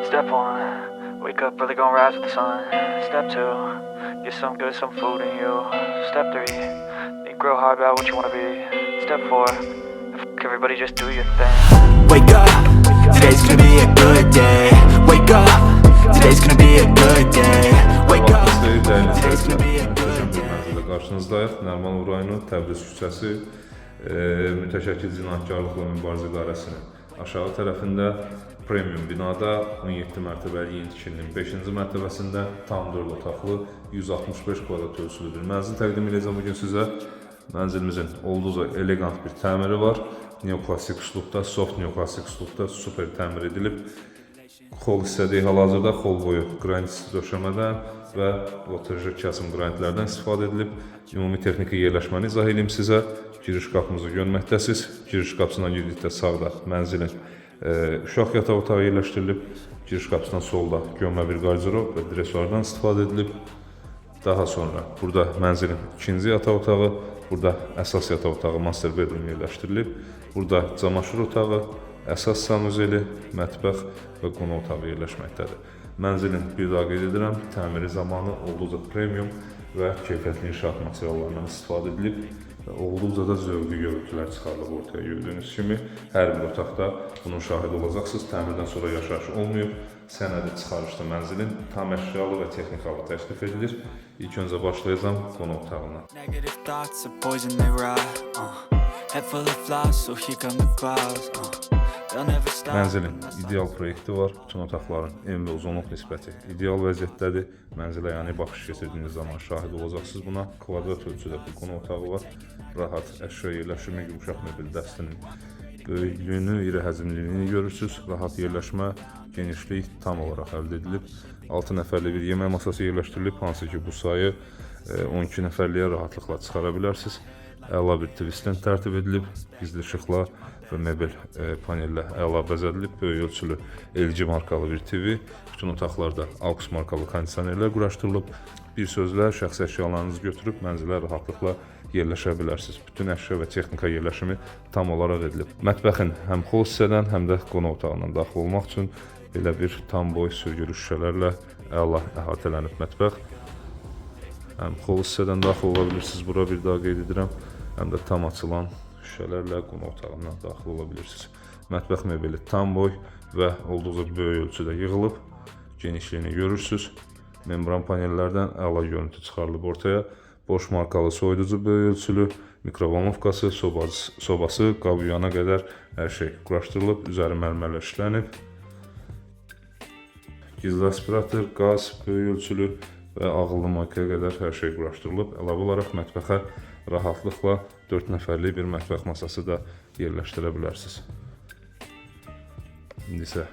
Step one, wake up early, gonna rise with the sun. Step two, get some good, some food in you. Step three, think real hard about what you wanna be. Step four, fuck everybody, just do your thing. Wake up, today's gonna be a good day. Wake up, today's gonna be a good day. Wake up, today's gonna be a good day. Qarşınızdayıq. Nərimanov rayonu Təbriz küçəsi mütəşəkkil cinayətkarlıqla mübarizə idarəsinin aşağı tərəfində premium binada 17 mərtəbəli yeni tikilinin 5-ci mərtəbəsində tam 4 otaqlı 165 kvadrat ölçülü bir mənzil təqdim edəcəm bugün sizə. Mənzilimizin olduqca elegant bir təmiri var. Neoklasik üslubda, soft neoklasik üslubda super təmir edilib. Xol hissədə hal-hazırda xol boyu qranit döşəmədən və loteji kəsim qranitlərdən istifadə edilib. Ümumi texniki yerləşməni izah edeyim sizə. Giriş qapımızı görməkdəsiz. Giriş qapısından girdikdə sağda mənzilin uşaq yataq otağı yerləşdirilib. Giriş qapısından solda gömə bir qardirob və dresuardan istifadə edilib. Daha sonra burada mənzilin ikinci yataq otağı, burada əsas yataq otağı master bedroom yerləşdirilib. Burada camaşır otağı, əsas sanuzeli, mətbəx və qonaq otağı yerləşməkdədir. Mənzilin bir daha qeyd edirəm, təmiri zamanı olduqca premium və keyfiyyətli inşaat materiallarından istifadə edilib və olduqca da zövqlü görüntülər çıxarılıb ortaya gördüyünüz kimi. Hər bir otaqda bunun şahidi olacaqsınız. Təmirdən sonra yaşayış olmayıb. Sənədi çıxarışda mənzilin tam əşyalı və texnikalı təklif edilir. İlk öncə başlayacağım qonaq otağından. Negative thoughts are poison, they rot. Head full of flies, so here come the clouds. They'll never stop. Mənzilin ideal proyekti var. Bütün otaqların en və uzunluq nisbəti ideal vəziyyətdədir. Mənzilə yəni baxış keçirdiyiniz zaman şahid olacaqsınız buna. Kvadrat ölçüdə bir qonaq otağı var. Rahat əşya yerləşimi, yumuşaq mebel dəstinin böyüklüyünü, iri həcmliliyini görürsünüz. Rahat yerləşmə, genişlik tam olaraq əldə edilib. 6 nəfərli bir yemək masası yerləşdirilib, hansı ki bu sayı 12 nəfərliyə rahatlıqla çıxara bilərsiniz. Əla bir TV stand tərtib edilib, gizli işıqlar və mebel panellə əla bəzədilib, böyük ölçülü LG markalı bir TV. Bütün otaqlarda AUX markalı kondisionerlər quraşdırılıb. Bir sözlə şəxsi əşyalarınızı götürüb mənzilə rahatlıqla yerləşə bilərsiniz. Bütün əşya və texnika yerləşimi tam olaraq edilib. Mətbəxin həm xol hissədən, həm də qonaq otağından daxil olmaq üçün belə bir tam boy sürgülü şüşələrlə əla əhatələnib mətbəx. Həm xol hissədən daxil ola bilirsiniz, bura bir daha qeyd edirəm, həm də tam açılan şüşələrlə qonaq otağından daxil ola bilirsiniz. Mətbəx mebeli tam boy və olduqca böyük ölçüdə yığılıb, genişliyini görürsünüz. Membran panellərdən əla görüntü çıxarılıb ortaya. Boş markalı soyuducu böyük ölçülü, mikrovolnovkası, sobası, qab yuyana qədər hər şey quraşdırılıb, üzəri mərmərlə işlənib. Gizli aspirator, qaz, böyük ölçülü və ağıllı maykaya qədər hər şey quraşdırılıb. Əlavə olaraq mətbəxə rahatlıqla 4 nəfərlik bir mətbəx masası da yerləşdirə bilərsiniz. İndi isə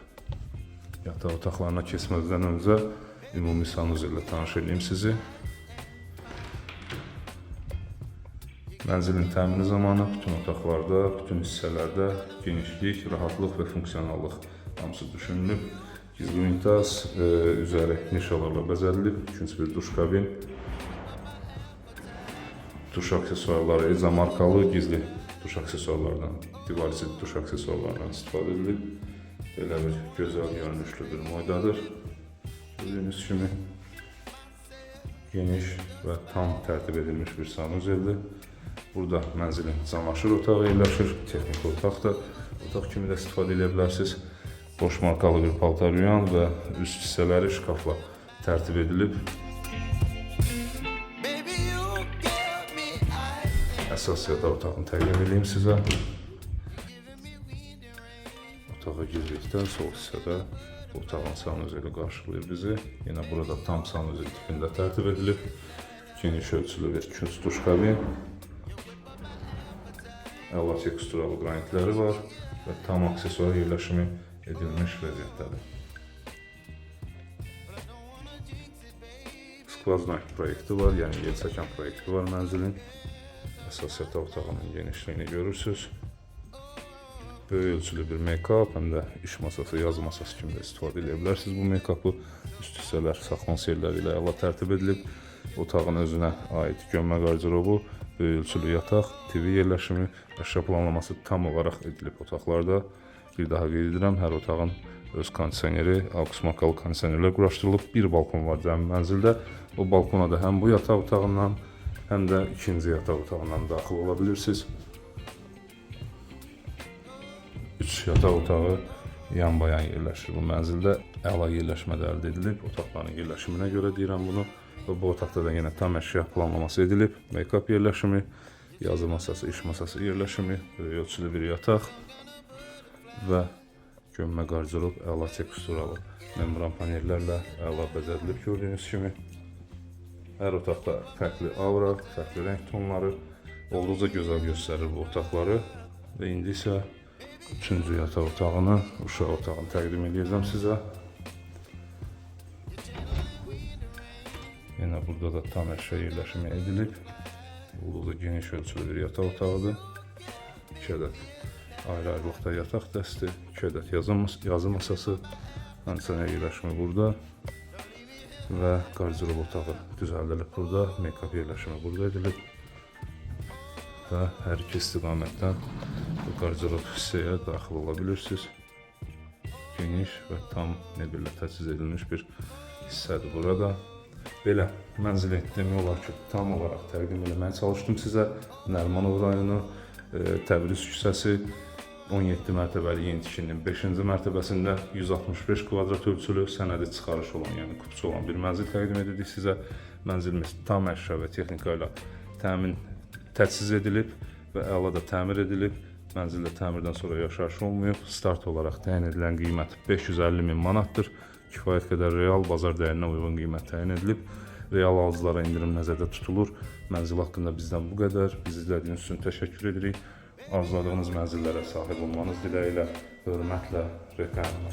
yataq otaqlarına keçməzdən öncə ümumi sanuzel ilə tanış edeyim sizi. Mənzilin təmiri zamanı bütün otaqlarda, bütün hissələrdə genişlik, rahatlıq və funksionallıq hamısı düşünülüb. Gizli unitaz, üzəri nişalarla bəzədilib, ikinci bir duş kabin, duş aksesuarları, Eza markalı gizli duş aksesuarlardan, divar içi duş aksesuarlarından istifadə edilib. Belə bir gözəl görünüşlü bir moydadır. Gördüyünüz kimi geniş və tam tərtib edilmiş bir sanuzeldir. Burada mənzilin camaşır otağı yerləşir, texniki otaqdır. Otaq kimi də istifadə edə bilərsiniz. Boş markalı bir paltar yuyan və üst hissələri şkafla tərtib edilib. Əsas yataq otağını təqdim edeyim sizə. Otağa girdikdə sol hissədə otağın sanuzeli qarşılayır bizi. Yenə burada tam sanuzel tipində tərtib edilib. Geniş ölçülü bir ikinci duş kabin. Əla teksturalı qranitləri var və tam aksesuar yerləşimi edilmiş vəziyyətdədir. Skvaznak proyekti var, yəni yer çəkən proyekti var mənzilin. Əsas yataq otağının genişliyini görürsünüz. Böyük ölçülü bir make-up, həm də iş masası, yazı masası kimi də istifadə edə bilərsiniz bu make-up'ı. Üst hissələr saxlanış yerləri ilə əla tərtib edilib. Otağın özünə aid gömmə qardirobu, böyük ölçülü yataq, TV yerləşimi, əşya planlaması tam olaraq edilib otaqlarda. Bir daha qeyd edirəm, hər otağın öz kondisioneri, aux markalı kondisionerlə quraşdırılıb. Bir balkon var cəmi mənzildə. O balkona da həm bu yataq otağından, həm də ikinci yataq otağından daxil ola bilirsiniz. 3 yataq otağı yan-bayan yerləşir bu mənzildə. Əla yerləşmə də əldə edilib. Otaqların yerləşiminə görə deyirəm bunu. Və bu otaqda da yenə tam əşya planlaması edilib. Make-up yerləşimi, yazı masası, iş masası yerləşimi, ölçülü bir yataq və gömmə qardırob əla teksturalı membran panellərlə əla bəzədilib gördüyünüz kimi. Hər otaqda fərqli aura, fərqli rəng tonları olduqca gözəl göstərir bu otaqları. Və indi isə 3-cü yataq otağını, uşaq otağını təqdim edəcəm sizə. Yenə burada da tam əşya yerləşimi edilib. Olduqca geniş ölçülü bir yataq otağıdır. 2 ədəd ayrı-ayrılıqda yataq dəsti, 2 ədəd yazı masası, kondisioner yerləşimi burada və qardırob otağı düzəldilib burada, make-up yerləşimi burada edilib və hər iki istiqamətdən bu qardırob hissəyə daxil ola bilirsiniz. Geniş və tam mebellə təchiz edilmiş bir hissədir burada. Belə, mənzili demək olar ki, tam olaraq təqdim eləməyə çalışdım sizə. Nərimanov rayonu, Təbriz küçəsi, 17 mərtəbəli yeni tikilinin 5-ci mərtəbəsində 165 kvadrat ölçülü sənədi çıxarış olan, yəni kupçu olan bir mənzil təqdim edirik sizə. Mənzilimiz tam əşya və texnika ilə təchiz edilib və əla da təmir edilib. Mənzildə təmirdən sonra yaşayış olmayıb. Start olaraq təyin edilən qiymət 550 min manatdır. Kifayət qədər real, bazar dəyərinə uyğun qiymət təyin edilib. Real alıcılara indirim nəzərdə tutulur. Mənzil haqqında bizdən bu qədər. Bizi izlədiyiniz üçün təşəkkür edirik. Arzuladığınız mənzillərə sahib olmanız diləyilə, hörmətlə, reklam.